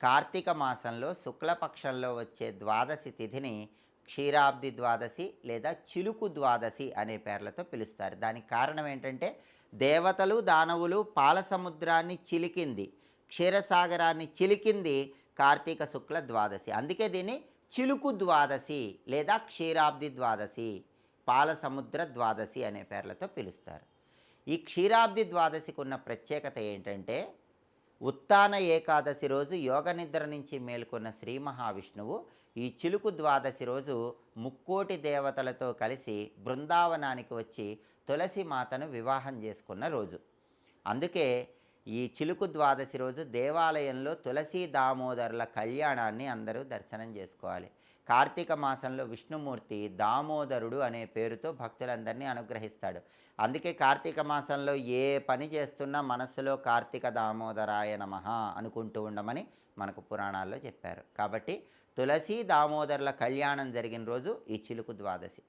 కార్తీక మాసంలో శుక్లపక్షంలో వచ్చే ద్వాదశి తిథిని క్షీరాబ్ది ద్వాదశి లేదా చిలుకు ద్వాదశి అనే పేర్లతో పిలుస్తారు. దానికి కారణం ఏంటంటే దేవతలు దానవులు పాల సముద్రాన్ని చిలికింది, క్షీరసాగరాన్ని చిలికింది కార్తీక శుక్ల ద్వాదశి. అందుకే దీన్ని చిలుకు ద్వాదశి లేదా క్షీరాబ్ది ద్వాదశి, పాల సముద్ర ద్వాదశి అనే పేర్లతో పిలుస్తారు. ఈ క్షీరాబ్ది ద్వాదశికి ఉన్న ప్రత్యేకత ఏంటంటే ఉత్తాన ఏకాదశి రోజు యోగ నిద్ర నుంచి మేల్కొన్న శ్రీ మహావిష్ణువు ఈ చిలుకు ద్వాదశి రోజు ముక్కోటి దేవతలతో కలిసి బృందావనానికి వచ్చి తులసి మాతను వివాహం చేసుకున్న రోజు. అందుకే ఈ చిలుకు ద్వాదశి రోజు దేవాలయంలో తులసీ దామోదరుల కళ్యాణాన్ని అందరూ దర్శనం చేసుకోవాలి. కార్తీక మాసంలో విష్ణుమూర్తి దామోదరుడు అనే పేరుతో భక్తులందరినీ అనుగ్రహిస్తాడు. అందుకే కార్తీక మాసంలో ఏ పని చేస్తున్నా మనస్సులో కార్తీక దామోదరాయ నమః అనుకుంటూ ఉండమని మనకు పురాణాల్లో చెప్పారు. కాబట్టి తులసీ దామోదరుల కళ్యాణం జరిగిన రోజు ఈ చిలుకు ద్వాదశి.